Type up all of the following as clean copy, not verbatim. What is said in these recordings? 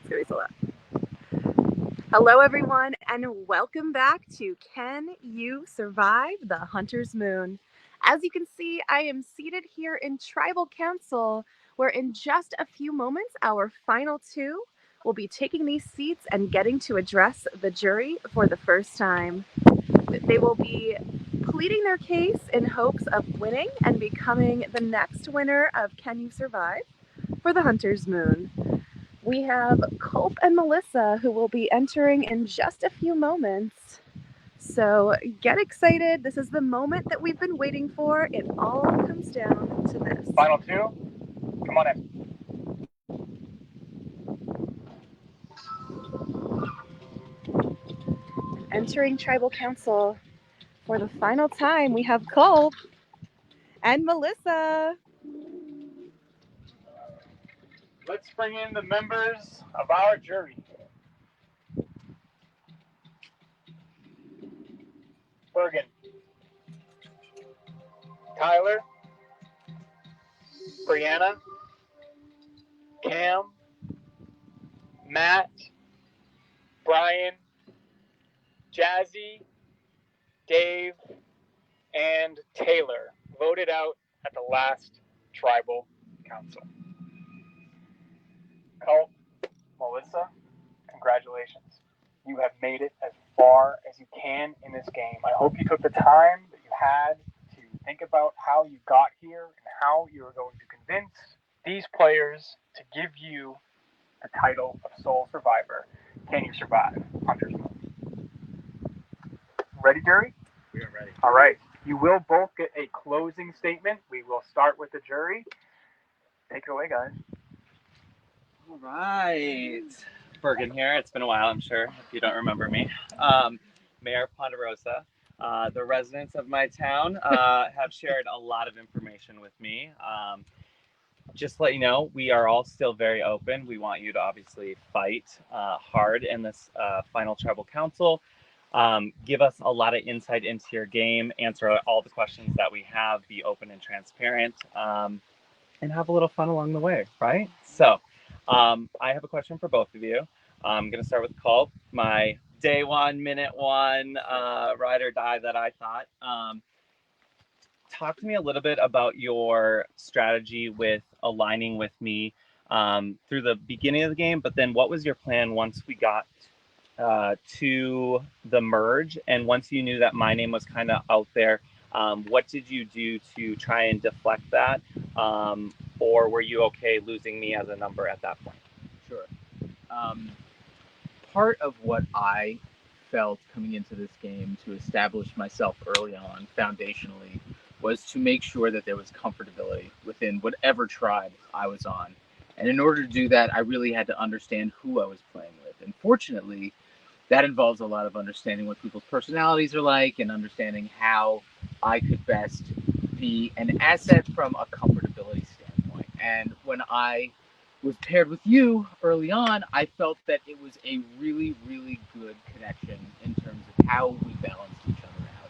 Seriously. Hello, everyone, and welcome back to Can You Survive the Hunter's Moon? As you can see, I am seated here in Tribal Council, where in just a few moments, our final two will be taking these seats and getting to address the jury for the first time. They will be pleading their case in hopes of winning and becoming the next winner of Can You Survive for the Hunter's Moon. We have Culp and Melissa who will be entering in just a few moments. So get excited. This is the moment that we've been waiting for. It all comes down to this. Final two, come on in. Entering Tribal Council for the final time, we have Culp and Melissa. Let's bring in the members of our jury. Bergen, Tyler, Brianna, Cam, Matt, Brian, Jazzy, Dave, and Taylor voted out at the last tribal council. Culp, Melissa, congratulations. You have made it as far as you can in this game. I hope you took the time that you had to think about how you got here and how you are going to convince these players to give you the title of Sole Survivor. Can you survive Hunter's Moon? Ready, jury? We are ready. All right. You will both get a closing statement. We will start with the jury. Take it away, guys. All right. Bergen here. It's been a while, I'm sure, if you don't remember me. Mayor Ponderosa. The residents of my town have shared a lot of information with me. Just to let you know, we are all still very open. We want you to obviously fight hard in this final tribal council. Give us a lot of insight into your game, answer all the questions that we have, be open and transparent, and have a little fun along the way, right? So I have a question for both of you. I'm going to start with Culp, my day one, minute one, ride or die that I thought. Talk to me a little bit about your strategy with aligning with me through the beginning of the game, but then what was your plan once we got to the merge, and once you knew that my name was kind of out there, what did you do to try and deflect that, or were you okay losing me as a number at that point? Sure. Part of what I felt coming into this game to establish myself early on, foundationally, was to make sure that there was comfortability within whatever tribe I was on. And in order to do that, I really had to understand who I was playing with. And fortunately, that involves a lot of understanding what people's personalities are like and understanding how I could best be an asset from a comfortability standpoint. And when I was paired with you early on, I felt that it was a really, really good connection in terms of how we balanced each other out.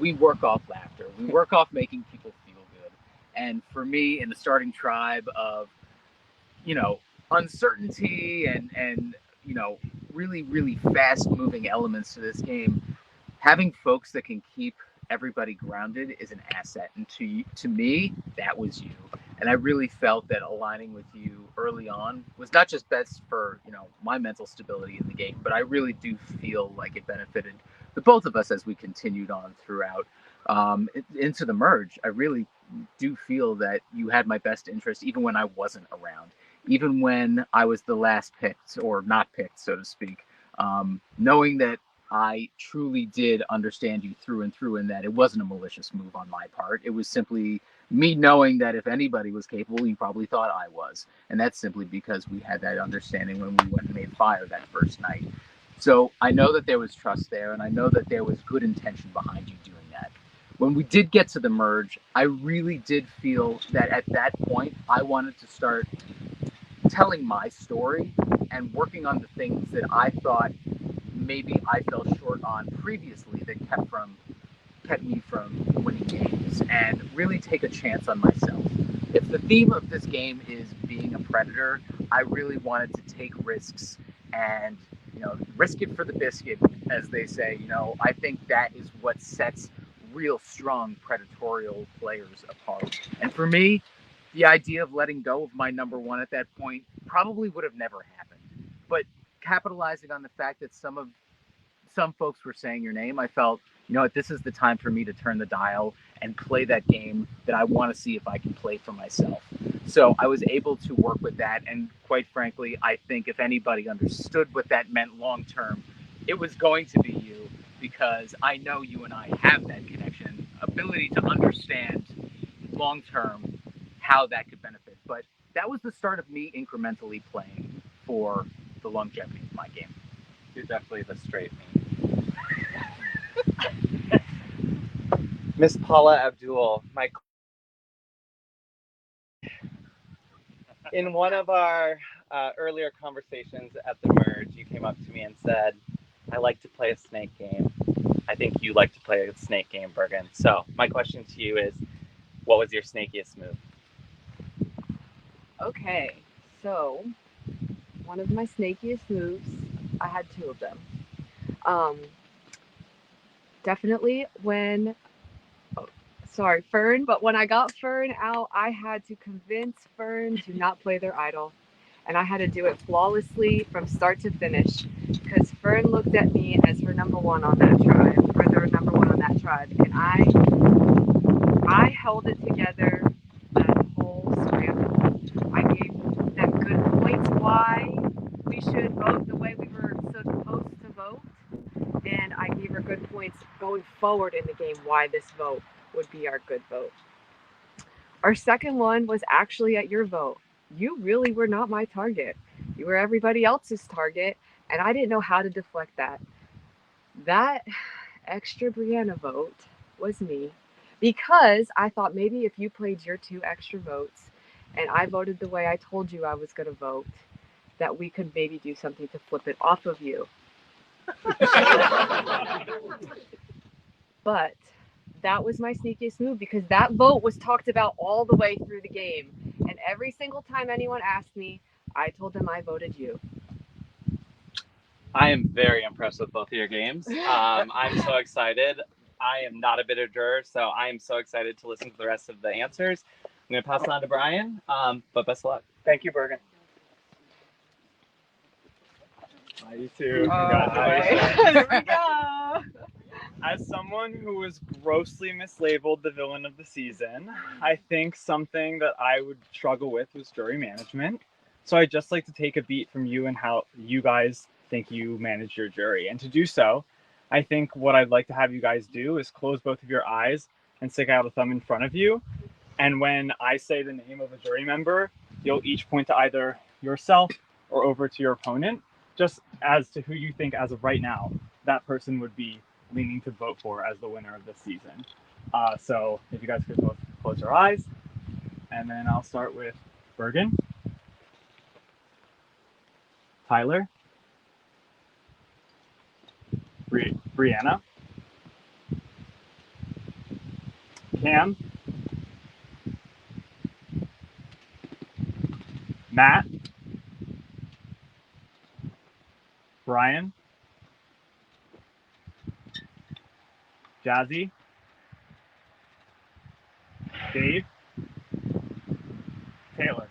We work off laughter. We work off making people feel good. And for me, in the starting tribe of, uncertainty and really, really fast-moving elements to this game, having folks that can keep everybody grounded is an asset. And to me, that was you. And I really felt that aligning with you early on was not just best for, my mental stability in the game, but I really do feel like it benefited the both of us as we continued on throughout into the merge. I really do feel that you had my best interest even when I wasn't around, even when I was the last picked or not picked, so to speak, knowing that I truly did understand you through and through, and that it wasn't a malicious move on my part. It was simply me knowing that if anybody was capable, you probably thought I was. And that's simply because we had that understanding when we went and made fire that first night. So I know that there was trust there, and I know that there was good intention behind you doing that. When we did get to the merge, I really did feel that at that point, I wanted to start telling my story and working on the things that I thought maybe I fell short on previously that kept me from winning games, and really take a chance on myself. If the theme of this game is being a predator, I really wanted to take risks and, risk it for the biscuit, as they say. I think that is what sets real strong predatorial players apart. And for me, the idea of letting go of my number one at that point probably would have never happened. But capitalizing on the fact that some folks were saying your name, I felt, what, this is the time for me to turn the dial and play that game that I want to see if I can play for myself. So I was able to work with that. And quite frankly, I think if anybody understood what that meant long term, it was going to be you, because I know you and I have that connection, ability to understand long term how that could benefit. But that was the start of me incrementally playing for the longevity of my game. You're definitely the straight me. Miss Paula Abdul, in one of our earlier conversations at the merge, you came up to me and said, I like to play a snake game. I think you like to play a snake game, Bergen. So my question to you is, what was your snakiest move? Okay, so one of my snakiest moves, I had two of them. Definitely when, sorry, Fern, but when I got Fern out, I had to convince Fern to not play their idol. And I had to do it flawlessly from start to finish, because Fern looked at me as her number one on that tribe, or their number one on that tribe. And I held it together that whole scramble. I gave them good points why we should vote the way we were supposed to vote. And I gave her good points going forward in the game why this vote would be our good vote. Our second one was actually at your vote. You really were not my target. You were everybody else's target, and I didn't know how to deflect that. That extra Brianna vote was me, because I thought maybe if you played your two extra votes and I voted the way I told you I was going to vote, that we could maybe do something to flip it off of you. But that was my sneakiest move, because that vote was talked about all the way through the game. And every single time anyone asked me, I told them I voted you. I am very impressed with both of your games. I'm so excited. I am not a bitter juror, so I am so excited to listen to the rest of the answers. I'm going to pass it on to Brian, but best of luck. Thank you, Bergen. You too. Congratulations. Here we go. As someone who was grossly mislabeled the villain of the season, I think something that I would struggle with was jury management. So I'd just like to take a beat from you and how you guys think you manage your jury. And to do so, I think what I'd like to have you guys do is close both of your eyes and stick out a thumb in front of you. And when I say the name of a jury member, you'll each point to either yourself or over to your opponent, just as to who you think, as of right now, that person would be leaning to vote for as the winner of this season. So if you guys could both close your eyes, and then I'll start with Bergen, Tyler, Brianna, Cam, Matt, Brian, Jazzy, Dave, Taylor.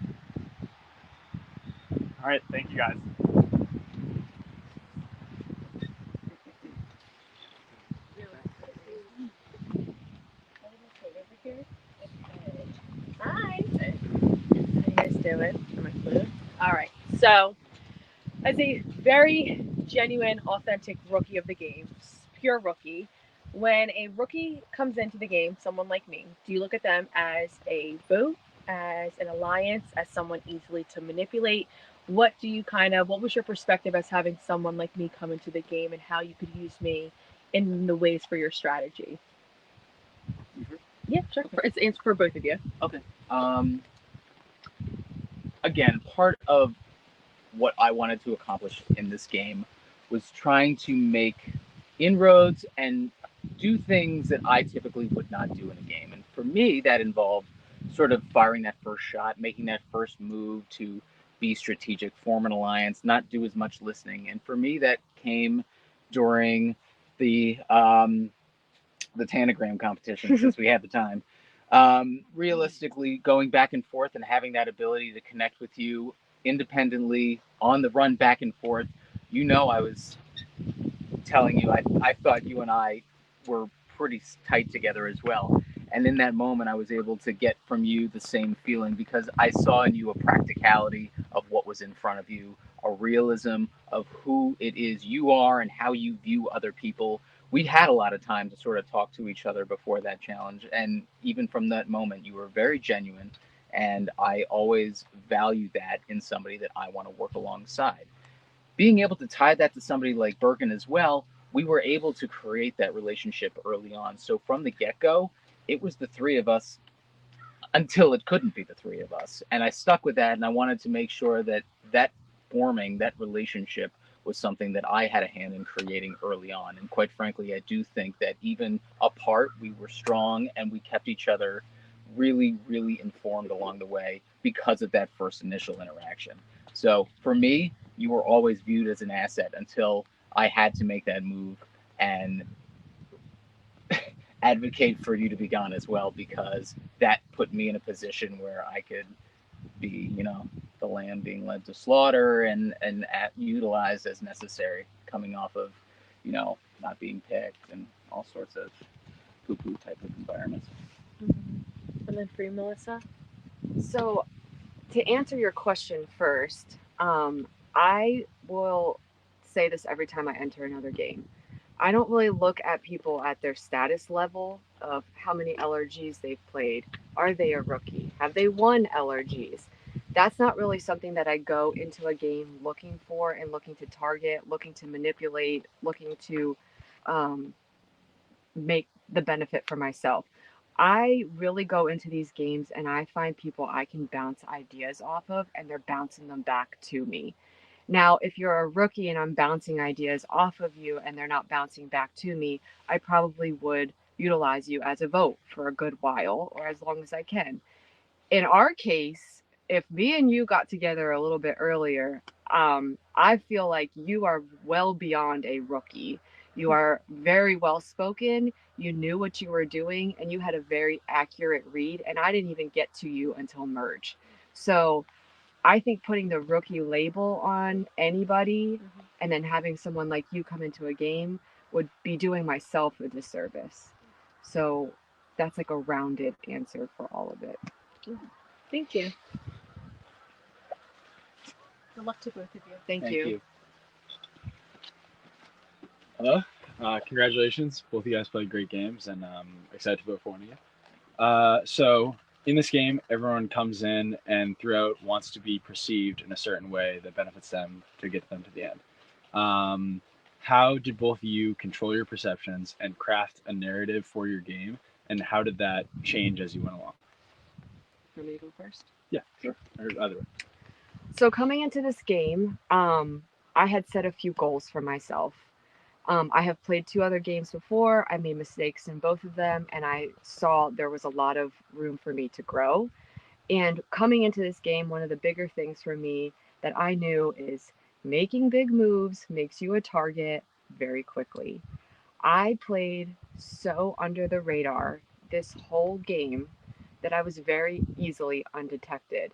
All right, thank you guys. Hi. How you guys doing? Am I clear? All right. So, as a very genuine, authentic rookie of the game, pure rookie, when a rookie comes into the game, someone like me, do you look at them as a vote, as an alliance, as someone easily to manipulate? What was your perspective as having someone like me come into the game, and how you could use me in the ways for your strategy? Yeah, sure. It's for both of you. Okay. Again, part of what I wanted to accomplish in this game was trying to make inroads and do things that I typically would not do in a game. And for me, that involved sort of firing that first shot, making that first move to be strategic, form an alliance, not do as much listening. And for me, that came during the Tanagram competition since we had the time. Realistically, going back and forth and having that ability to connect with you independently on the run back and forth, I was telling you, I thought you and I were pretty tight together as well. And in that moment, I was able to get from you the same feeling because I saw in you a practicality of what was in front of you, a realism of who it is you are and how you view other people. We had a lot of time to sort of talk to each other before that challenge. And even from that moment, you were very genuine. And I always value that in somebody that I want to work alongside. Being able to tie that to somebody like Bergen as well, we were able to create that relationship early on. So from the get-go, it was the three of us until it couldn't be the three of us. And I stuck with that, and I wanted to make sure that that relationship was something that I had a hand in creating early on. And quite frankly, I do think that even apart, we were strong and we kept each other really, really informed along the way because of that first initial interaction. So for me, you were always viewed as an asset until I had to make that move and advocate for you to be gone as well, because that put me in a position where I could be, the lamb being led to slaughter and utilized as necessary, coming off of, not being picked and all sorts of poo-poo type of environments. Mm-hmm. And then for you, Melissa? So, to answer your question first, I will say this every time I enter another game. I don't really look at people at their status level of how many LRGs they've played. Are they a rookie? Have they won LRGs? That's not really something that I go into a game looking for and looking to target, looking to manipulate, looking to um, make the benefit for myself. I really go into these games and I find people I can bounce ideas off of and they're bouncing them back to me. Now, if you're a rookie and I'm bouncing ideas off of you and they're not bouncing back to me, I probably would utilize you as a vote for a good while or as long as I can. In our case, if me and you got together a little bit earlier, I feel like you are well beyond a rookie. You are very well spoken. You knew what you were doing, and you had a very accurate read. And I didn't even get to you until merge. So I think putting the rookie label on anybody and then having someone like you come into a game would be doing myself a disservice. So that's like a rounded answer for all of it. Thank you. Good luck to both of you. Thank you. Hello. Congratulations. Both of you guys played great games, and I'm excited to vote for one of you. So, in this game, everyone comes in and throughout wants to be perceived in a certain way that benefits them to get them to the end. How did both of you control your perceptions and craft a narrative for your game, and how did that change as you went along? For me to go first? Yeah, sure. Or either way. So coming into this game, I had set a few goals for myself. I have played 2 other games before. I made mistakes in both of them, and I saw there was a lot of room for me to grow. And coming into this game, one of the bigger things for me that I knew is making big moves makes you a target very quickly. I played so under the radar this whole game that I was very easily undetected.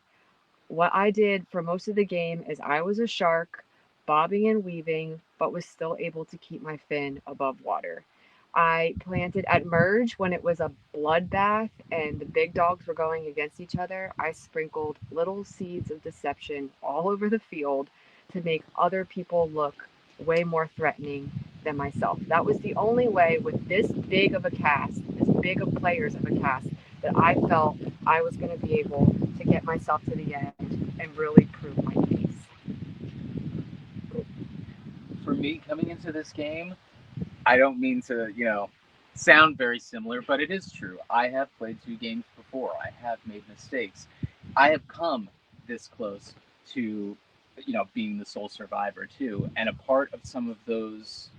What I did for most of the game is I was a shark, bobbing and weaving, but was still able to keep my fin above water. I planted at merge when it was a bloodbath and the big dogs were going against each other. I sprinkled little seeds of deception all over the field to make other people look way more threatening than myself. That was the only way with this big of a cast, this big of players of a cast, that I felt I was going to be able to get myself to the end and really prove my case. For me, coming into this game, I don't mean to, sound very similar, but it is true. I have played 2 games before. I have made mistakes. I have come this close to, being the sole survivor too. And a part of some of those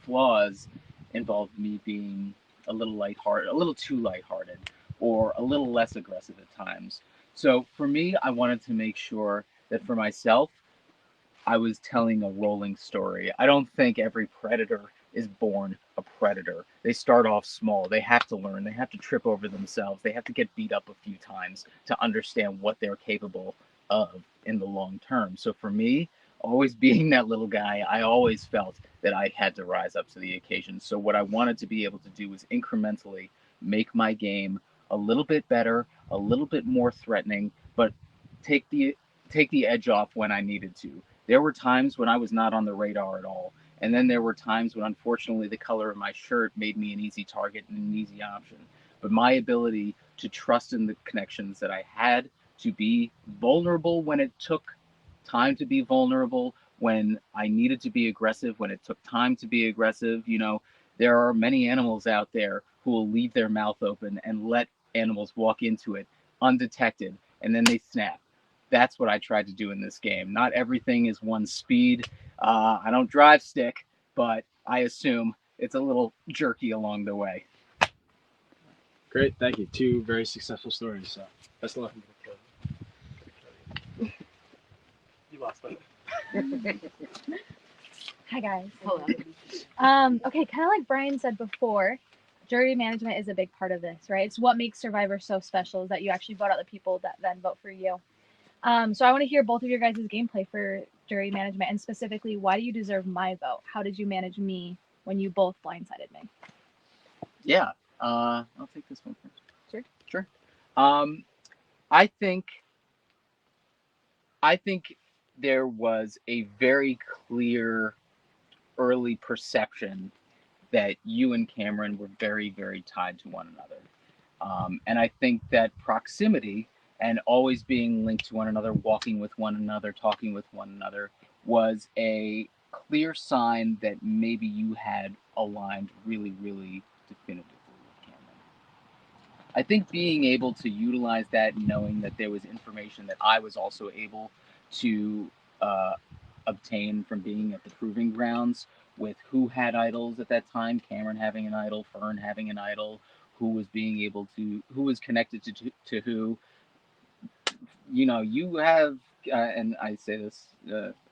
flaws involved me being a little lighthearted, a little too lighthearted, or a little less aggressive at times. So for me, I wanted to make sure that for myself, I was telling a rolling story. I don't think every predator is born a predator. They start off small. They have to learn. They have to trip over themselves. They have to get beat up a few times to understand what they're capable of in the long term. So for me, always being that little guy, I always felt that I had to rise up to the occasion. So what I wanted to be able to do was incrementally make my game a little bit better, a little bit more threatening, but take the take the edge off when I needed to. There were times when I was not on the radar at all. And then there were times when, unfortunately, the color of my shirt made me an easy target and an easy option. But my ability to trust in the connections that I had, to be vulnerable when it took time to be vulnerable, when I needed to be aggressive, when it took time to be aggressive. There are many animals out there who will leave their mouth open and let animals walk into it undetected, and then they snap. That's what I tried to do in this game. Not everything is one speed. I don't drive stick, but I assume it's a little jerky along the way. Great, thank you. Two very successful stories. So best of luck. You lost, but Hi guys. Hello. Okay, kind of like Brian said before, jury management is a big part of this, right? It's what makes Survivor so special is that you actually vote out the people that then vote for you. So I want to hear both of your guys' gameplay for jury management, and specifically, why do you deserve my vote? How did you manage me when you both blindsided me? Yeah, I'll take this one first. Sure. I think there was a very clear early perception that you and Cameron were very, very tied to one another. And I think that proximity and always being linked to one another, walking with one another, talking with one another, was a clear sign that maybe you had aligned really, really definitively with Cameron. I think being able to utilize that, knowing that there was information that I was also able to uh, obtain from being at the proving grounds with who had idols at that time, Cameron having an idol, Fern having an idol, who was connected to who. You have, and I say this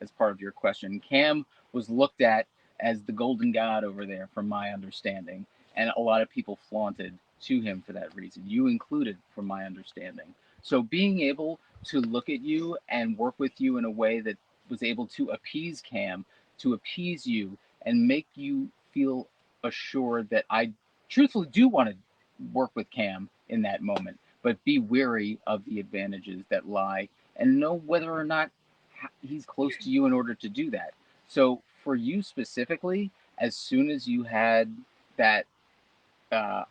as part of your question, Cam was looked at as the golden god over there, from my understanding, and a lot of people flaunted to him for that reason. You included, from my understanding. So being able to look at you and work with you in a way that was able to appease Cam, to appease you, and make you feel assured that I truthfully do want to work with Cam in that moment, but be wary of the advantages that lie and know whether or not he's close to you in order to do that. So for you specifically, as soon as you had that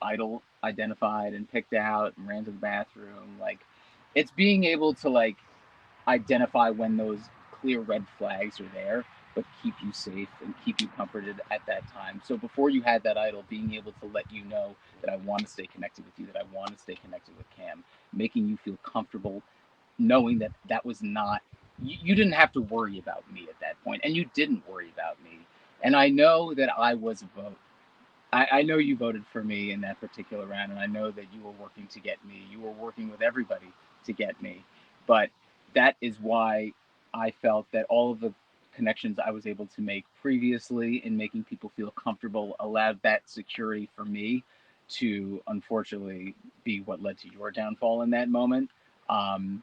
idol identified and picked out and ran to the bathroom, like, it's being able to like identify when those clear red flags are there, but keep you safe and keep you comforted at that time. So before you had that idol, being able to let you know that I want to stay connected with you, that I want to stay connected with Cam, making you feel comfortable, knowing that that was not, you didn't have to worry about me at that point, and you didn't worry about me. And I know that I was a vote. I know you voted for me in that particular round, and I know that you were working to get me. You were working with everybody to get me. But that is why I felt that all of the connections I was able to make previously in making people feel comfortable allowed that security for me to, unfortunately, be what led to your downfall in that moment. Um,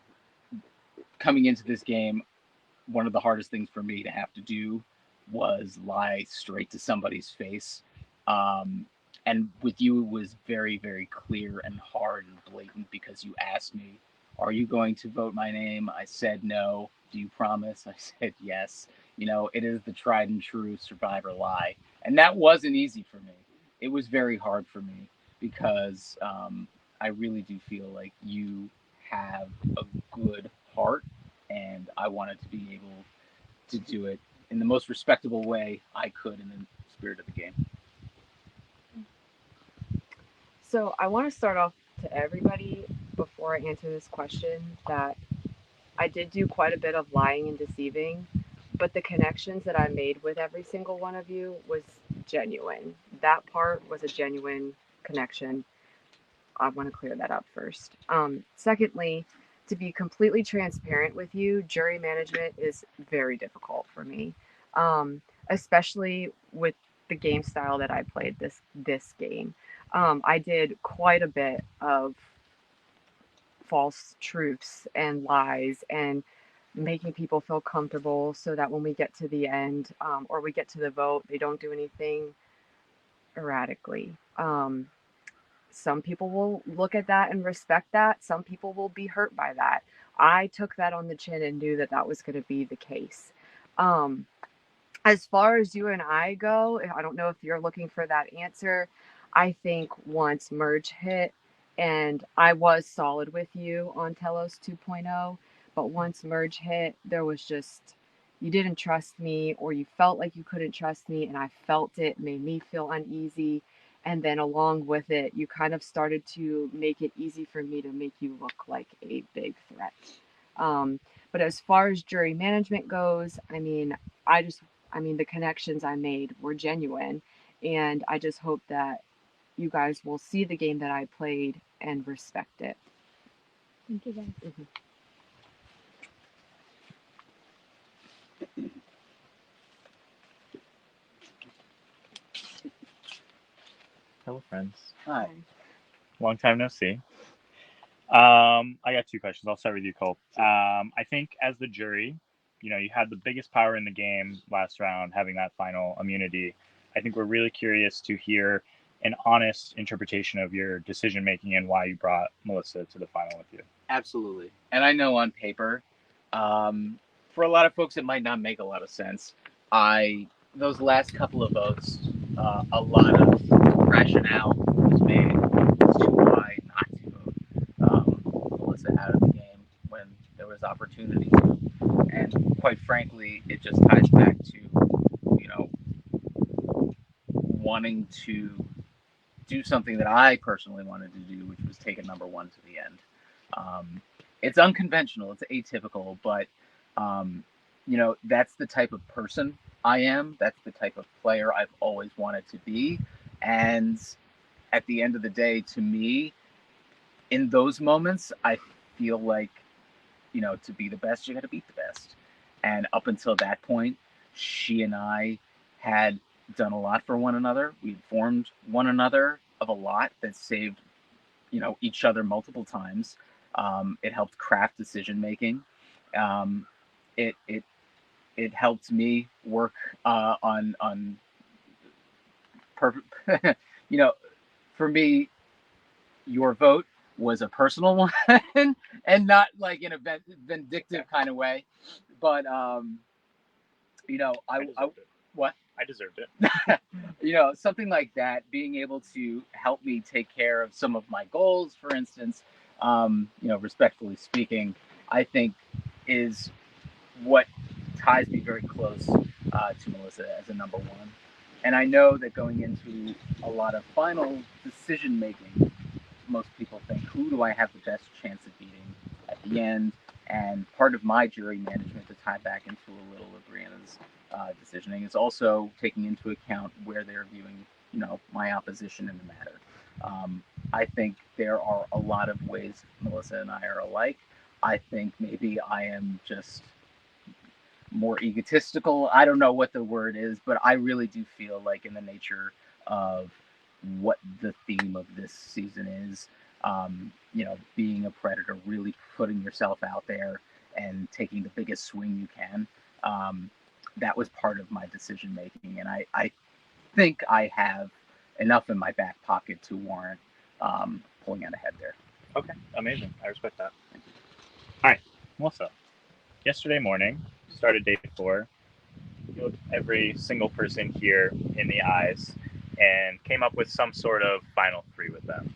Coming into this game, one of the hardest things for me to have to do was lie straight to somebody's face. Um, and with you, it was very, very clear and hard and blatant because you asked me, "Are you going to vote my name?" I said no. "Do you promise?" I said yes. It is the tried and true survivor lie. And that wasn't easy for me. It was very hard for me because I really do feel like you have a good heart, and I wanted to be able to do it in the most respectable way I could in the spirit of the game. So I want to start off to everybody before I answer this question that I did do quite a bit of lying and deceiving, but the connections that I made with every single one of you was genuine. That part was a genuine connection. I want to clear that up first. Secondly, to be completely transparent with you, jury management is very difficult for me, especially with the game style that I played this game. I did quite a bit of false truths and lies and making people feel comfortable so that when we get to the end, or we get to the vote, they don't do anything erratically. Some people will look at that and respect that. Some people will be hurt by that. I took that on the chin and knew that that was going to be the case. Um, as far as you and I go, I don't know if you're looking for that answer. I think once merge hit, and I was solid with you on Telos 2.0, but once merge hit, there was just, you didn't trust me, or you felt like you couldn't trust me, and I felt it made me feel uneasy. And then along with it, you kind of started to make it easy for me to make you look like a big threat. Um, but as far as jury management goes, I just the connections I made were genuine. And I just hope that you guys will see the game that I played and respect it. Thank you, guys. Mhm. Hello, friends. Hi. Long time no see. I got two questions. I'll start with you, Cole. I think as the jury, you had the biggest power in the game last round, having that final immunity. I think we're really curious to hear an honest interpretation of your decision making and why you brought Melissa to the final with you. Absolutely. And I know on paper, for a lot of folks, it might not make a lot of sense. Those last couple of votes, a lot of rationale was made as to why not to vote Melissa out of the game when there was opportunity to. And quite frankly, it just ties back to, wanting to do something that I personally wanted to do, which was take a number one to the end. It's unconventional, it's atypical, but that's the type of person I am. That's the type of player I've always wanted to be. And at the end of the day, to me, in those moments, I feel like, to be the best, you got to beat the best. And up until that point, she and I had done a lot for one another. We informed one another of a lot that saved, each other multiple times. It helped craft decision making. It it helped me work on perfect. For me, your vote was a personal one, and not like in a vindictive kind of way. But what? I deserved it. Something like that, being able to help me take care of some of my goals, for instance, respectfully speaking, I think is what ties me very close to Melissa as a number one. And I know that going into a lot of final decision making, most people think, who do I have the best chance of beating at the end? And part of my jury management, to tie back into a little of Brianna's decisioning, is also taking into account where they're viewing, my opposition in the matter. I think there are a lot of ways Melissa and I are alike. I think maybe I am just more egotistical. I don't know what the word is, but I really do feel like, in the nature of what the theme of this season is, being a predator, really putting yourself out there and taking the biggest swing you can. That was part of my decision making, and I think I have enough in my back pocket to warrant pulling out ahead there. Okay, amazing. I respect that. All right, Melissa. Yesterday morning, started day 4. You looked every single person here in the eyes and came up with some sort of final 3 with them.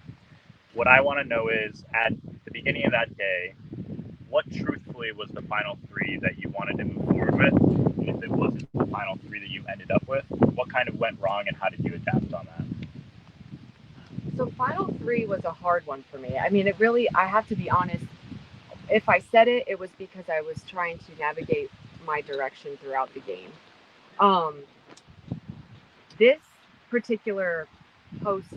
What I want to know is, at the beginning of that day, what truthfully was the final 3 that you wanted to move forward with? And if it wasn't the final 3 that you ended up with, what kind of went wrong and how did you adapt on that? So final 3 was a hard one for me. It really, I have to be honest, if I said it, it was because I was trying to navigate my direction throughout the game. This particular post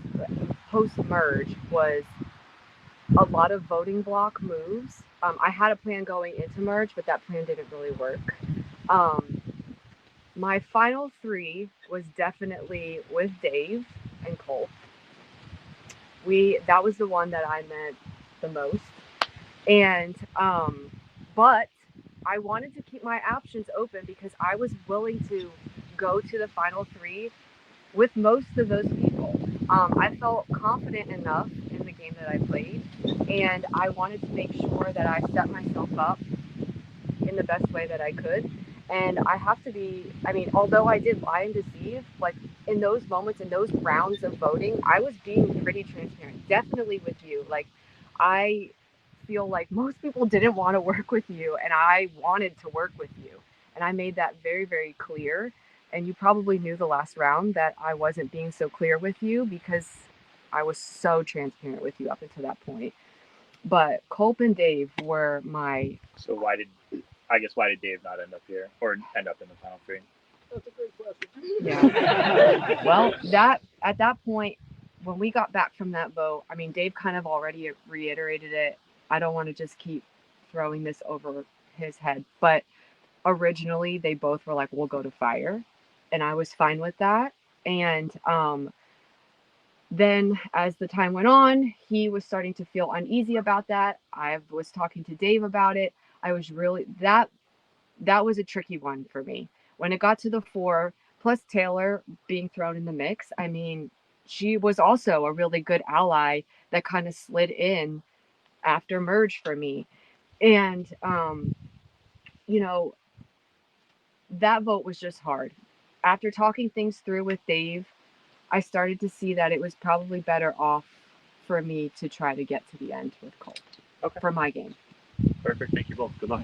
merge was a lot of voting block moves. I had a plan going into merge, but that plan didn't really work. My final three was definitely with Dave and Cole. That was the one that I meant the most. And but I wanted to keep my options open because I was willing to go to the final three with most of those people. I felt confident enough in the game that I played, and I wanted to make sure that I set myself up in the best way that I could. And I have to be, I mean, although I did lie and deceive, like in those moments, in those rounds of voting, I was being pretty transparent, definitely with you. Like, I feel like most people didn't want to work with you, and I wanted to work with you. And I made that very, very clear. And you probably knew the last round that I wasn't being so clear with you because I was so transparent with you up until that point. But Culp and Dave were my. So why did Dave not end up here or end up in the final three? That's a great question. Yeah. Well, at that point, when we got back from that vote, I mean, Dave kind of already reiterated it. I don't want to just keep throwing this over his head, but originally they both were like, "We'll go to fire," and I was fine with that. And then as the time went on, he was starting to feel uneasy about that. I was talking to Dave about it. I was really that was a tricky one for me. When it got to the four, plus Taylor being thrown in the mix, I mean, she was also a really good ally that kind of slid in after merge for me. And, you know, that vote was just hard. After talking things through with Dave, I started to see that it was probably better off for me to try to get to the end with Colt. Okay. For my game. Perfect. Thank you both. Good luck.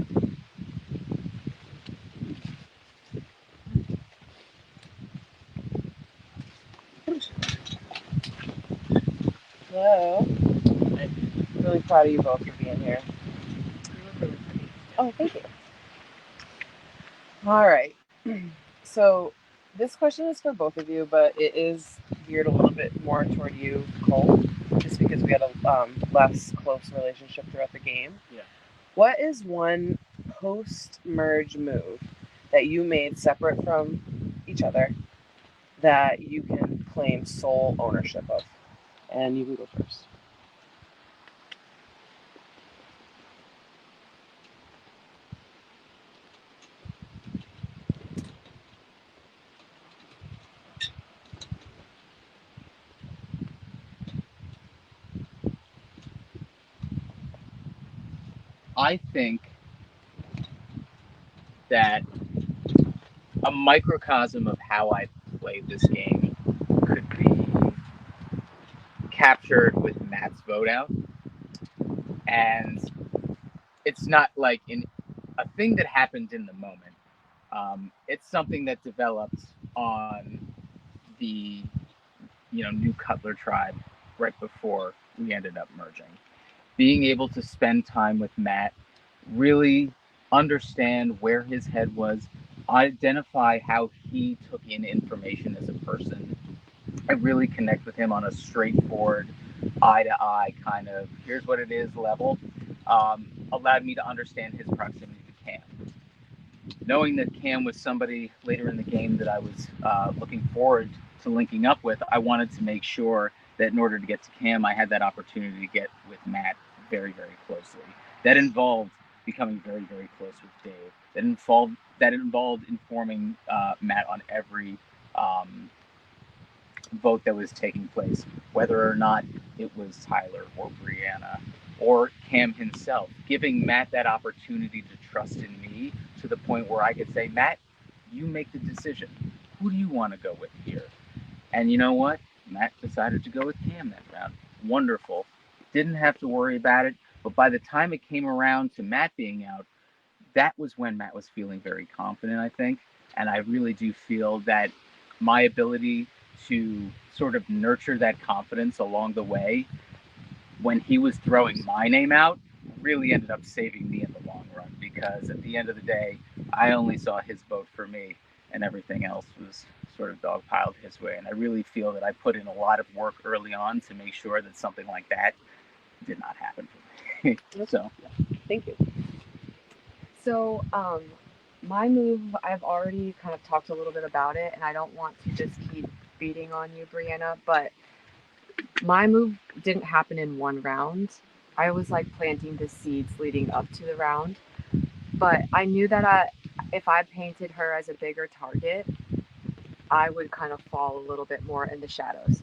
Hello. I'm really proud of you both for being here. Oh, thank you. All right. So this question is for both of you, but it is geared a little bit more toward you, Cole, just because we had a less close relationship throughout the game. Yeah. What is one post-merge move that you made separate from each other that you can claim sole ownership of? And you can go first. I think that a microcosm of how I played this game could be captured with Matt's vote out. And it's not like a thing that happened in the moment. It's something that developed on the new Cutler tribe right before we ended up merging. Being able to spend time with Matt, really understand where his head was, identify how he took in information as a person, and really connect with him on a straightforward, eye to eye kind of here's what it is level, allowed me to understand his proximity to Cam. Knowing that Cam was somebody later in the game that I was looking forward to linking up with, I wanted to make sure that in order to get to Cam, I had that opportunity to get with Matt very, very closely. That involved becoming very, very close with Dave. That involved informing Matt on every vote that was taking place, whether or not it was Tyler or Brianna or Cam himself, giving Matt that opportunity to trust in me to the point where I could say, Matt, you make the decision. Who do you want to go with here? And you know what? Matt decided to go with Cam that round. Wonderful. Didn't have to worry about it. But by the time it came around to Matt being out, that was when Matt was feeling very confident, I think. And I really do feel that my ability to sort of nurture that confidence along the way when he was throwing my name out really ended up saving me in the long run, because at the end of the day, I only saw his vote for me and everything else was sort of dogpiled his way. And I really feel that I put in a lot of work early on to make sure that something like that did not happen for me. So Thank you. So, my move, I've already kind of talked a little bit about it, and I don't want to just keep beating on you, Brianna, but my move didn't happen in one round. I was like planting the seeds leading up to the round, but I knew that if I painted her as a bigger target, I would kind of fall a little bit more in the shadows.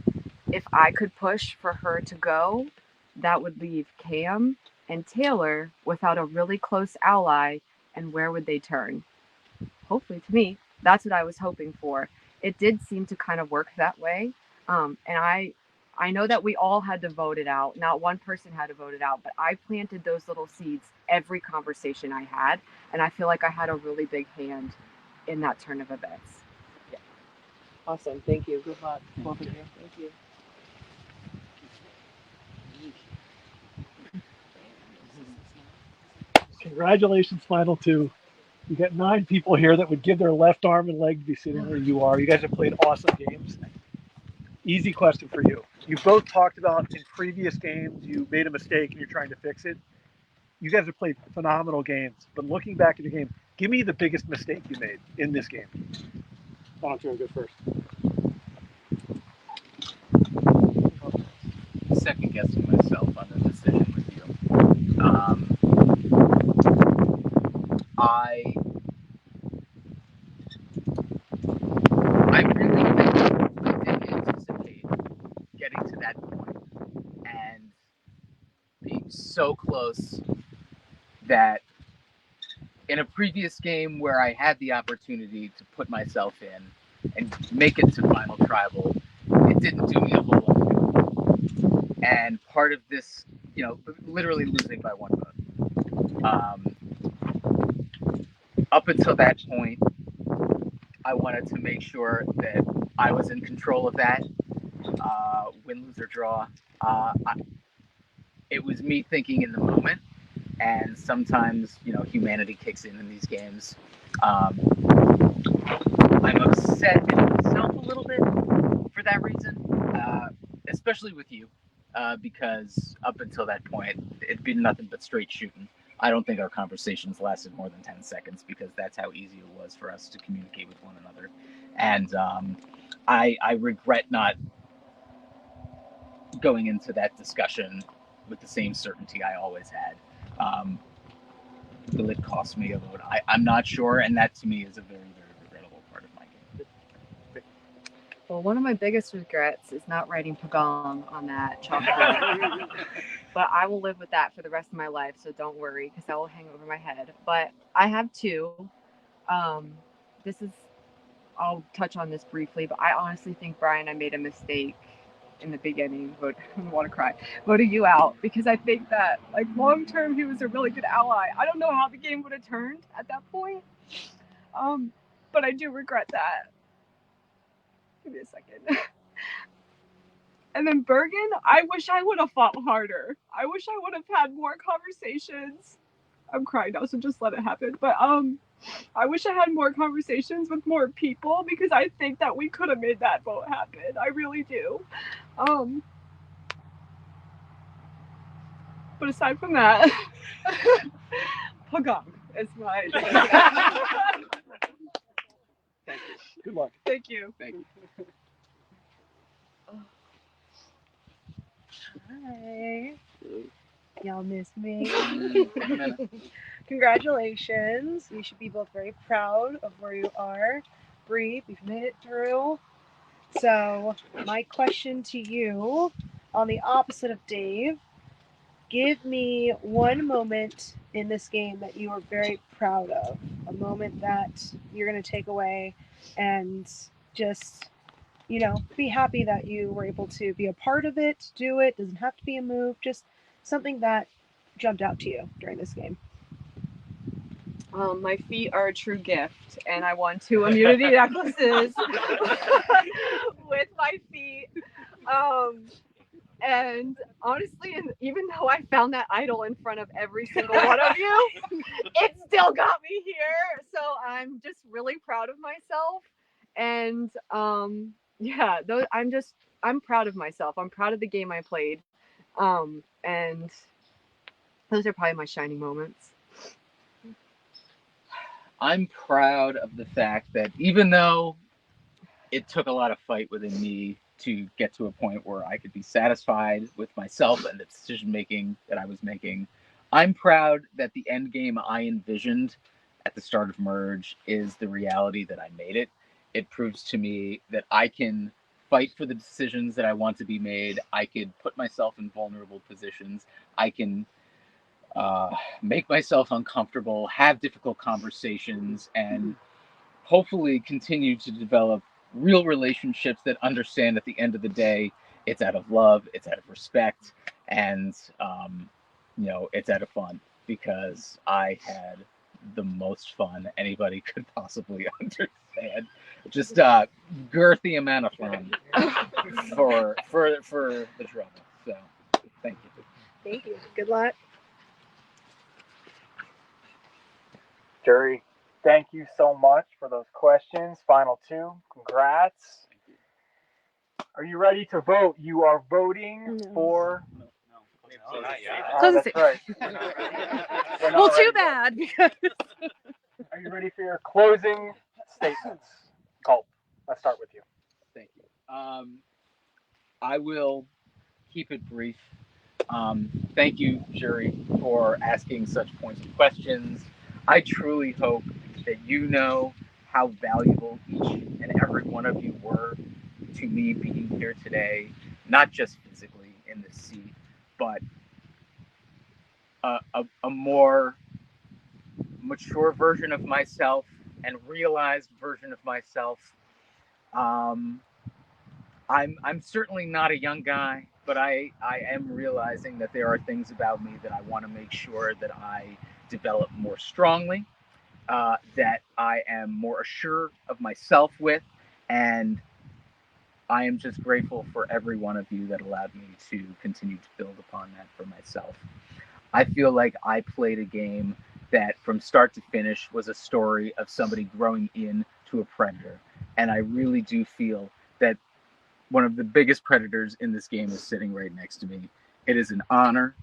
If I could push for her to go, that would leave Cam and Taylor without a really close ally, and where would they turn? Hopefully to me. That's what I was hoping for. It did seem to kind of work that way. And I know that we all had to vote it out. Not one person had to vote it out, but I planted those little seeds every conversation I had, and I feel like I had a really big hand in that turn of events. Awesome. Thank you. Good luck, both of you. Thank you. Congratulations, final two. You got 9 people here that would give their left arm and leg to be sitting where you are. You guys have played awesome games. Easy question for you. You both talked about in previous games you made a mistake and you're trying to fix it. You guys have played phenomenal games, but looking back at the game, give me the biggest mistake you made in this game. Why don't you go first? second guessing myself on the decision with you. I really didn't anticipate getting to that point and being so close that in a previous game where I had the opportunity to put myself in and make it to final tribal, it didn't do me a whole lot of good. And part of this, literally losing by one vote. Up until that point, I wanted to make sure that I was in control of that, win, lose, or draw. It was me thinking in the moment, and sometimes, humanity kicks in these games. I'm upset at myself a little bit for that reason, especially with you, because up until that point, it'd been nothing but straight shooting. I don't think our conversations lasted more than 10 seconds because that's how easy it was for us to communicate with one another. And I regret not going into that discussion with the same certainty I always had. Will it cost me a vote? I'm not sure, and that to me is a very, very regrettable part of my game. Well, one of my biggest regrets is not writing Pagong on that chalkboard. But I will live with that for the rest of my life, so don't worry, because that will hang over my head. But I have 2. I'll touch on this briefly, but I honestly think, Brian, I made a mistake in the beginning. I want to cry. Voting you out, because I think that, long term, he was a really good ally. I don't know how the game would have turned at that point, but I do regret that. Give me a second. And then Bergen, I wish I would have fought harder. I wish I would have had more conversations. I'm crying now, so just let it happen. But I wish I had more conversations with more people, because I think that we could have made that vote happen. I really do. But aside from that, Pagong is my. Thank you. Good luck. Thank you. Thank you. Hi. Y'all miss me. Congratulations. You should be both very proud of where you are. Bree, we've made it through. So, my question to you, on the opposite of Dave, give me one moment in this game that you are very proud of. A moment that you're going to take away and just, be happy that you were able to be a part of it, do it. Doesn't have to be a move, just something that jumped out to you during this game. My feet are a true gift, and I won 2 immunity necklaces with my feet. And honestly, even though I found that idol in front of every single one of you, it still got me here. So I'm just really proud of myself. And I'm proud of myself. I'm proud of the game I played. And those are probably my shining moments. I'm proud of the fact that even though it took a lot of fight within me to get to a point where I could be satisfied with myself and the decision making that I was making, I'm proud that the end game I envisioned at the start of Merge is the reality that I made it. It proves to me that I can fight for the decisions that I want to be made. I could put myself in vulnerable positions. I can make myself uncomfortable, have difficult conversations, and hopefully continue to develop real relationships that understand at the end of the day it's out of love, it's out of respect, and it's out of fun because I had the most fun anybody could possibly understand. Just girthy amount of fun for the trouble. So thank you. Thank you. Good luck. Jury, thank you so much for those questions. Final two. Congrats. Are you ready to vote? You are voting for. Oh, not yet. Oh, that's right. We're not Well, ready too yet. bad because Are you ready for your closing statements? Colt, let's start with you. Thank you. I will keep it brief. Thank you, jury, for asking such pointed questions. I truly hope that you know how valuable each and every one of you were to me being here today, not just physically in this seat, but a more mature version of myself and realized version of myself. Um, I'm certainly not a young guy, but I am realizing that there are things about me that I want to make sure that I develop more strongly, that I am more assured of myself with, and I am just grateful for every one of you that allowed me to continue to build upon that for myself. I feel like I played a game that from start to finish was a story of somebody growing into a predator. And I really do feel that one of the biggest predators in this game is sitting right next to me. It is an honor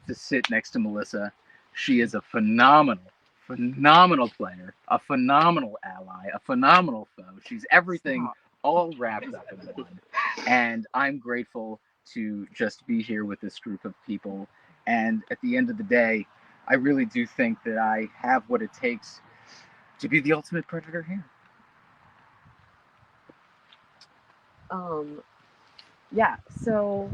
to sit next to Melissa. She is a phenomenal player, a phenomenal ally, a phenomenal foe. She's everything all wrapped up in one. And I'm grateful to just be here with this group of people. And at the end of the day, I really do think that I have what it takes to be the ultimate predator here. Yeah, so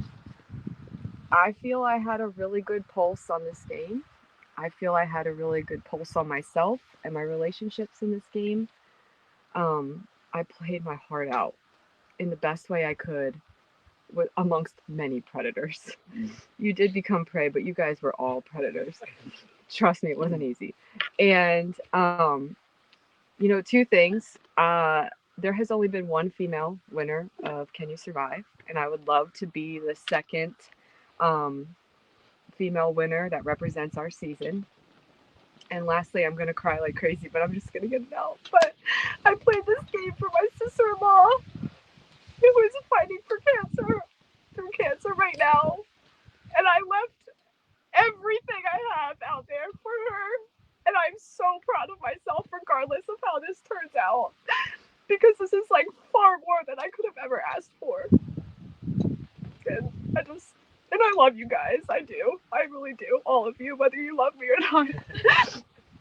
I feel I had a really good pulse on this game. I feel I had a really good pulse on myself and my relationships in this game. I played my heart out in the best way I could amongst many predators. You did become prey, but you guys were all predators. Trust me, it wasn't easy. And two things. There has only been one female winner of Can You Survive? And I would love to be the second female winner that represents our season. And lastly, I'm gonna cry like crazy, but I'm just gonna get it out. But I played this game for my sister-in-law, who is fighting for through cancer right now. And I left everything I have out there for her. And I'm so proud of myself, regardless of how this turns out. Because this is like far more than I could have ever asked for. And I love you guys. I do. I really do. All of you, whether you love me or not.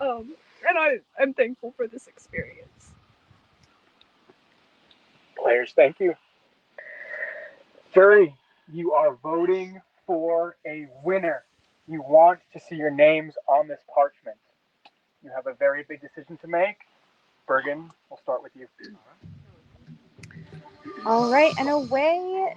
And I'm thankful for this experience. Players, thank you. Jury, you are voting for a winner. You want to see your names on this parchment. You have a very big decision to make. Bergen, we'll start with you. All right, and away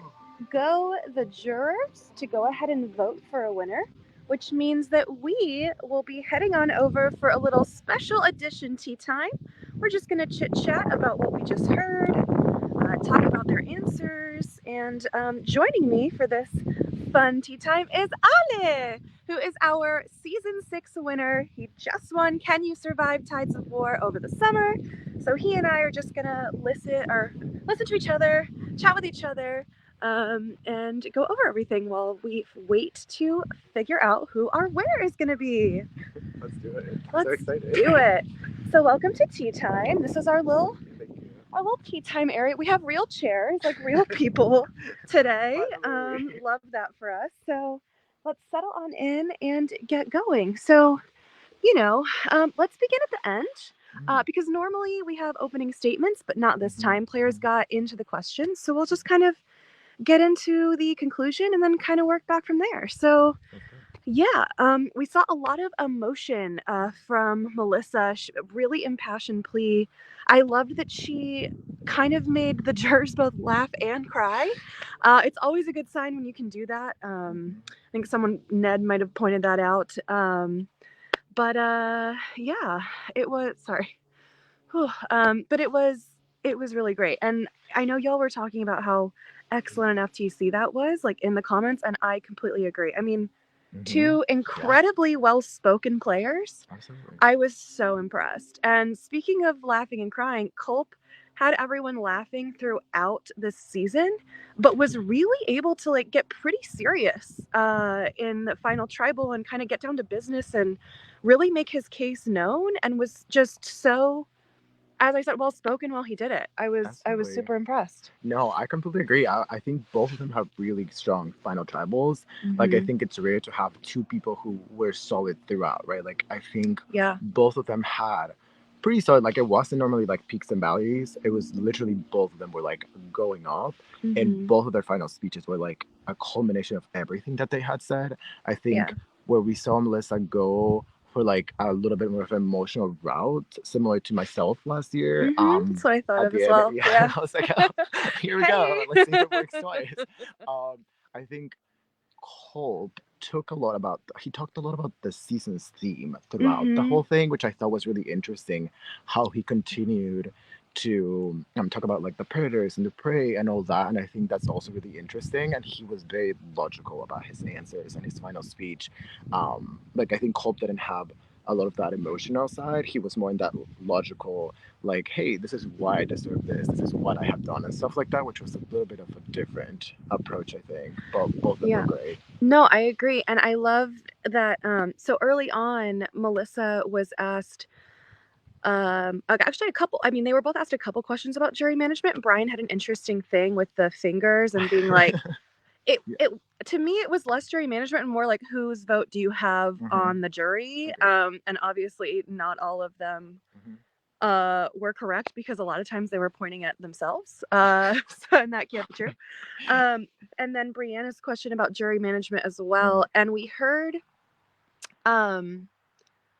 go the jurors to go ahead and vote for a winner, which means that we will be heading on over for a little special edition tea time. We're just going to chit chat about what we just heard, talk about their answers, and joining me for this fun tea time is Ale, who is our season 6 winner. He just won Can You Survive Tides of War over the summer. So he and I are just gonna listen to each other, chat with each other and go over everything while we wait to figure out who our winner is going to be. Let's do it. I'm Let's so excited. do it. So welcome to tea time. This is our little tea time area. We have real chairs, like real people today. Love that for us. So let's settle on in and get going. So, let's begin at the end because normally we have opening statements, but not this time. Players got into the questions. So we'll just kind of get into the conclusion and then kind of work back from there. So yeah, we saw a lot of emotion from Melissa. Really impassioned plea. I loved that she kind of made the jurors both laugh and cry. It's always a good sign when you can do that. I think Ned might have pointed that out. But yeah, it was. Sorry. But it was really great. And I know y'all were talking about how excellent an FTC that was, like in the comments, and I completely agree. I mean, two incredibly well-spoken players. Absolutely. I was so impressed. And speaking of laughing and crying, Culp had everyone laughing throughout this season, but was really able to like get pretty serious in the final tribal and kind of get down to business and really make his case known, and was just so, as I said, well spoken while he did it. I was Absolutely. super impressed. No, I completely agree. I think both of them have really strong final tribals. Like, I think it's rare to have two people who were solid throughout, right? Like, I think both of them had pretty solid, like, it wasn't normally like peaks and valleys. It was literally both of them were like going up, and both of their final speeches were like a culmination of everything that they had said. I think where we saw Melissa go for like a little bit more of an emotional route, similar to myself last year. That's what I thought at of the as end. well. Yeah, I was like, oh, here we go. Hey. Let's see if it works twice. I think Culp talked a lot about the season's theme throughout the whole thing, which I thought was really interesting. How he continued to talk about like the predators and the prey and all that, and I think that's also really interesting. And he was very logical about his answers and his final speech. Like, I think Culp didn't have a lot of that emotional side. He was more in that logical, like, hey, this is why I deserve this. This is what I have done and stuff like that, which was a little bit of a different approach, I think. But both of them were great. No, I agree. And I love that. So early on, Melissa was asked, actually a couple, I mean, they were both asked a couple questions about jury management. Brian had an interesting thing with the fingers and being like, it to me, it was less jury management and more like, whose vote do you have on the jury? And obviously not all of them were correct, because a lot of times they were pointing at themselves. So, and that can't be true. And then Brianna's question about jury management as well. And we heard,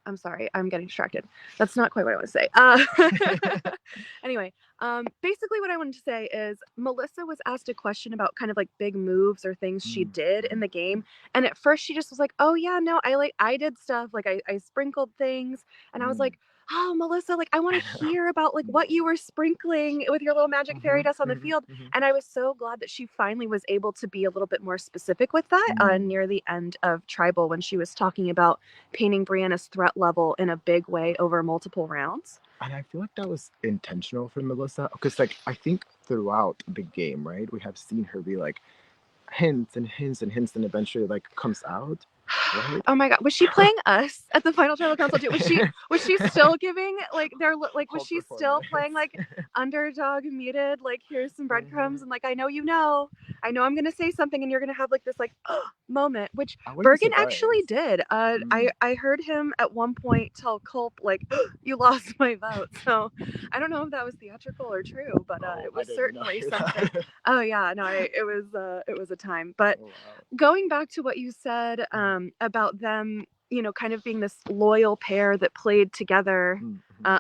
I'm sorry, I'm getting distracted. That's not quite what I want to say. Anyway, basically what I wanted to say is Melissa was asked a question about kind of like big moves or things she did in the game. And at first she just was like, oh yeah, no, I did stuff. Like I sprinkled things. And I was like, oh, Melissa, like I want to hear about like what you were sprinkling with your little magic fairy dust on the field. And I was so glad that she finally was able to be a little bit more specific with that near the end of Tribal, when she was talking about painting Brianna's threat level in a big way over multiple rounds. And I feel like that was intentional for Melissa, because like I think throughout the game, right, we have seen her be like hints and hints and hints, and eventually like comes out. Right? Oh my god, was she playing us at the final tribal council too? Was she still giving like was she still playing like underdog muted, like here's some breadcrumbs and like I know I'm gonna say something and you're gonna have like this like moment, which Bergen actually did. I heard him at one point tell Culp like you lost my vote. So I don't know if that was theatrical or true, but it was certainly something. Oh yeah, no, it was a time. But going back to what you said about them, kind of being this loyal pair that played together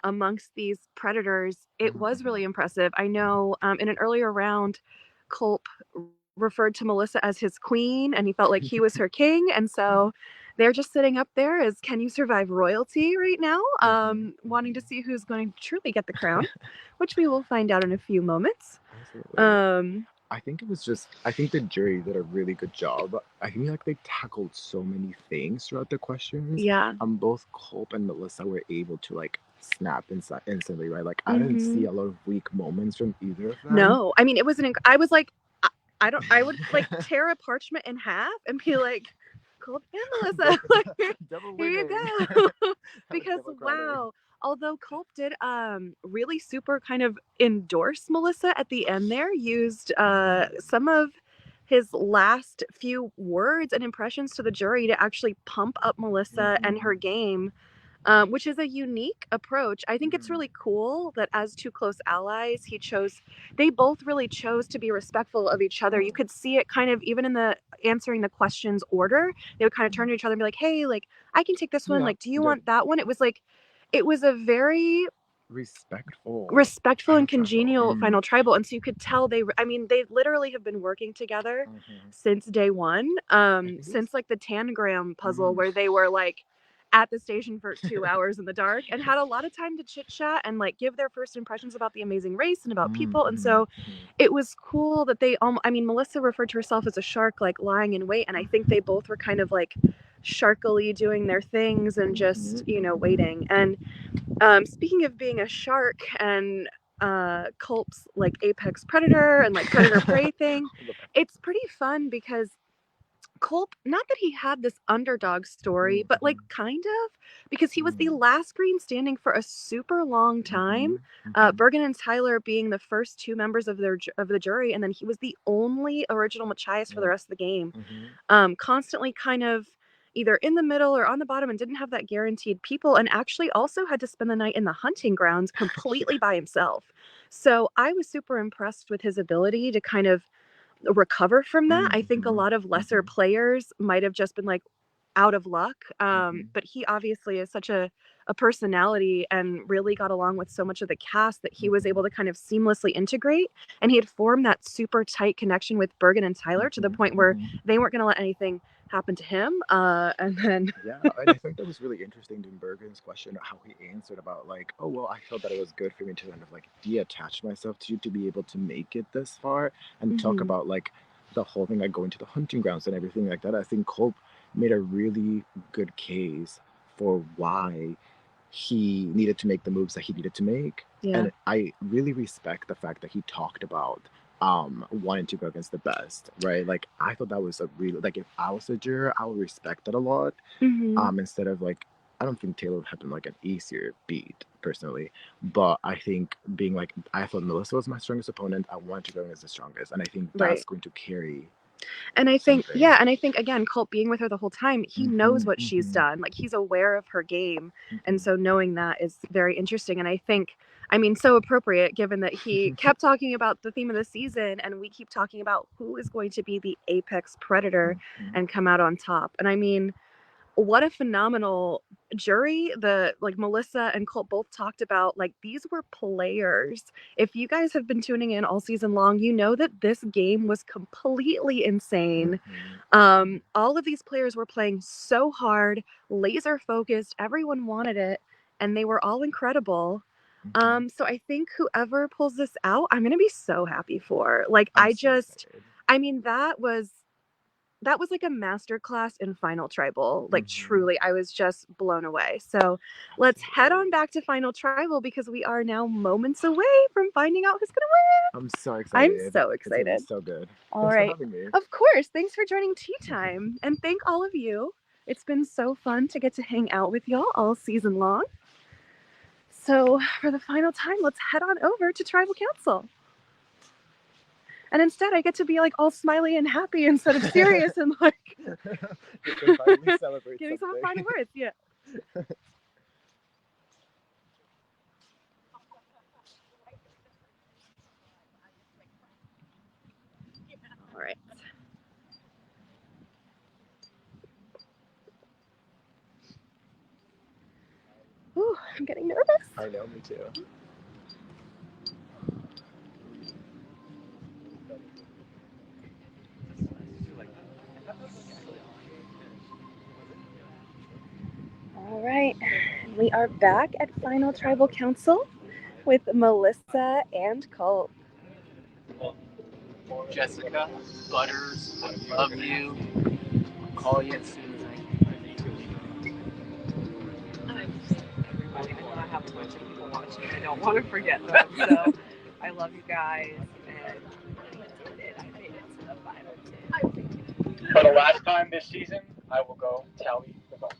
amongst these predators, it was really impressive. I know in an earlier round, Culp referred to Melissa as his queen, and he felt like he was her king. And so they're just sitting up there as Can You Survive royalty right now, wanting to see who's going to truly get the crown, which we will find out in a few moments. I think the jury did a really good job. I think like they tackled so many things throughout the questions. Yeah. Both Culp and Melissa were able to like snap instantly, right? Like I didn't see a lot of weak moments from either of them. No, I mean it was I was like, I would like tear a parchment in half and be like, Culp and Melissa, like, here you go. Because wow, although Culp did really super kind of endorse Melissa at the end there, used some of his last few words and impressions to the jury to actually pump up Melissa and her game, which is a unique approach. I think it's really cool that as two close allies, they both really chose to be respectful of each other. You could see it kind of even in the answering the questions order. They would kind of turn to each other and be like, hey, like, I can take this one. Like, do you want that one? It was a very respectful and congenial final tribal. And so you could tell they literally have been working together since day one, since like the tangram puzzle where they were like at the station for 2 hours in the dark and had a lot of time to chit chat and like give their first impressions about the amazing race and about people. And so it was cool that Melissa referred to herself as a shark, like lying in wait. And I think they both were kind of like sharkily doing their things and just, waiting. And speaking of being a shark and Culp's like apex predator and like predator prey thing, it's pretty fun because Culp, not that he had this underdog story, but like kind of, because he was the last green standing for a super long time. Bergen and Tyler being the first two members of the jury, and then he was the only original Machias for the rest of the game. Constantly kind of either in the middle or on the bottom and didn't have that guaranteed people, and actually also had to spend the night in the hunting grounds completely by himself. So I was super impressed with his ability to kind of recover from that. I think a lot of lesser players might have just been like out of luck. But he obviously is such a personality and really got along with so much of the cast that he was able to kind of seamlessly integrate. And he had formed that super tight connection with Bergen and Tyler to the point where they weren't going to let anything happen to him. And then and I think that was really interesting in Bergen's question, how he answered about like, oh well, I felt that it was good for me to kind of like detach myself to you to be able to make it this far and talk about like the whole thing, like going to the hunting grounds and everything like that. I think Culp made a really good case for why he needed to make the moves that he needed to make. And I really respect the fact that he talked about wanting to go against the best, right? Like I thought that was a really, like if I was a juror, I would respect that a lot. Instead of like, I don't think Taylor had been like an easier beat personally, but I think being like, I thought Melissa was my strongest opponent. I wanted to go against the strongest, and I think that's going to carry. And I think, again, Culp being with her the whole time, he knows what she's done. Like, he's aware of her game. And so knowing that is very interesting. And I think, so appropriate given that he kept talking about the theme of the season and we keep talking about who is going to be the apex predator and come out on top. And what a phenomenal jury. Melissa and Culp both talked about, like, these were players. If you guys have been tuning in all season long, you know that this game was completely insane. All of these players were playing so hard, laser focused, everyone wanted it, and they were all incredible. So I think whoever pulls this out, I'm gonna be so happy for. That was like a masterclass in Final Tribal. Like, truly, I was just blown away. So let's head on back to Final Tribal because we are now moments away from finding out who's going to win. I'm so excited. I'm so excited. It's so good. All right. Thanks for having me. Of course. Thanks for joining Tea Time. And thank all of you. It's been so fun to get to hang out with y'all all season long. So for the final time, let's head on over to Tribal Council. And instead, I get to be like all smiley and happy instead of serious and like giving some final words. Yeah. All right. Ooh, I'm getting nervous. I know, me too. All right, we are back at Final Tribal Council with Melissa and Culp. Jessica, Butters, I love you. I'll call you as soon as Everybody, I know I have a bunch of people watching. I don't want to forget them. So I love you guys, and I made it. For the last time this season, I will go tally the votes.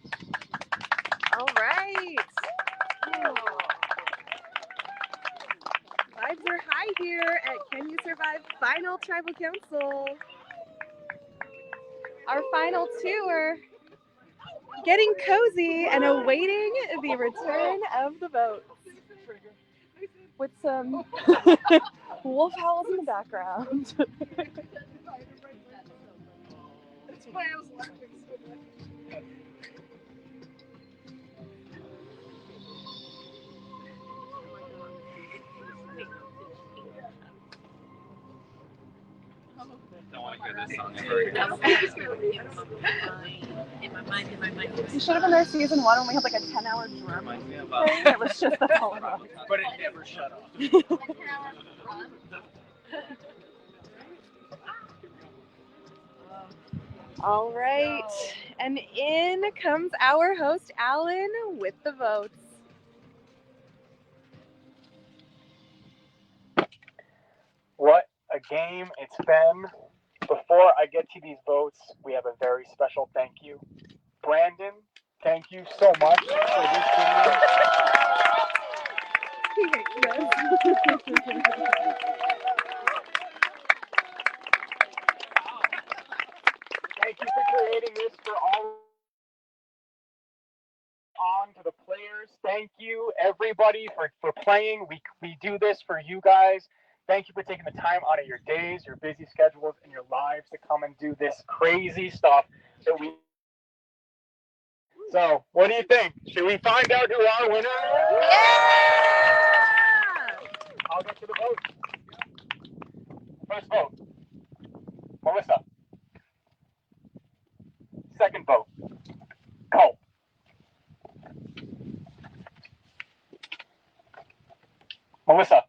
All right. Vibes are high here at Can You Survive Final Tribal Council. Our final two are getting cozy and awaiting the return of the votes. With some wolf howls in the background. That's why I was laughing so much. Don't want to hear this song ever again. You should have been there season 1 when we had like a 10-hour drum Reminds me of thing. It was just that's all it was. But it never shut off. All right, and in comes our host, Alan, with the votes. What a game it's been. Before I get to these votes, we have a very special thank you. Brandon, thank you so much for this game. He hates this. Thank you for creating this for all. On to the players. Thank you, everybody, for playing. We do this for you guys. Thank you for taking the time out of your days, your busy schedules, and your lives to come and do this crazy stuff that we. So, what do you think? Should we find out who our winner is? Yeah! I'll get to the vote. First vote, Melissa. Second vote, Cole. Melissa.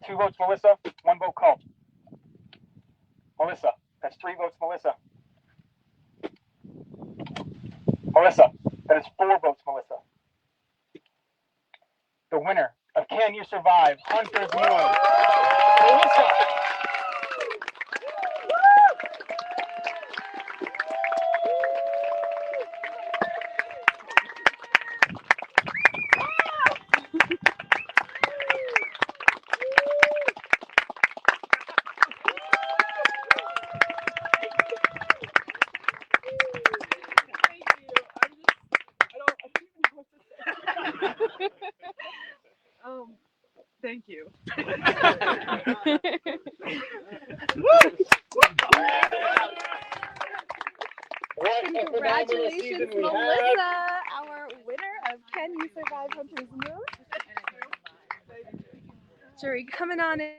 2 votes, Melissa. 1 vote, Cole. Melissa. That's 3 votes, Melissa. Melissa. That is 4 votes, Melissa. The winner of Can You Survive Hunter's Moon, Melissa. Thank you. What a phenomenal season Congratulations, we Melissa, had. our winner of Can You Survive Hunter's Moon. Jury, coming on in.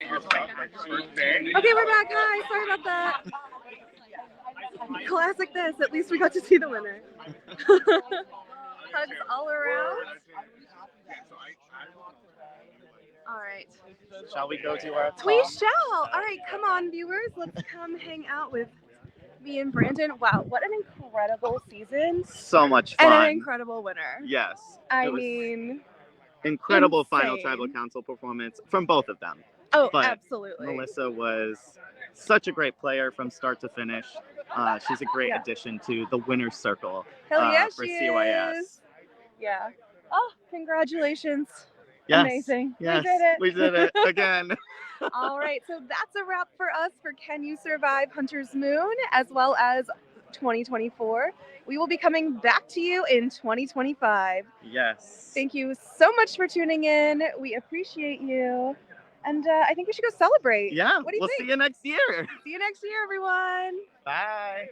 Okay, we're back. Hi, sorry about that. Classic this. At least we got to see the winner. Hugs all around. All right. Shall we go to our talk? We shall. All right, come on, viewers. Let's come hang out with me and Brandon. Wow, what an incredible season. So much And fun. an incredible winner. Yes. I It was mean, incredible final insane. tribal council performance from both of them. Oh, But absolutely. Melissa was such a great player from start to finish. She's a great Yeah. addition to the winner's circle Hell yeah, for she CYS. is. Yeah. Oh, congratulations. Yes. Amazing. Yes. We did it. We did it again. All right, so that's a wrap for us for Can You Survive Hunter's Moon as well as 2024. We will be coming back to you in 2025. Yes. Thank you so much for tuning in. We appreciate you. And I think we should go celebrate. Yeah. What do you We'll think? see you next year. See you next year, everyone. Bye.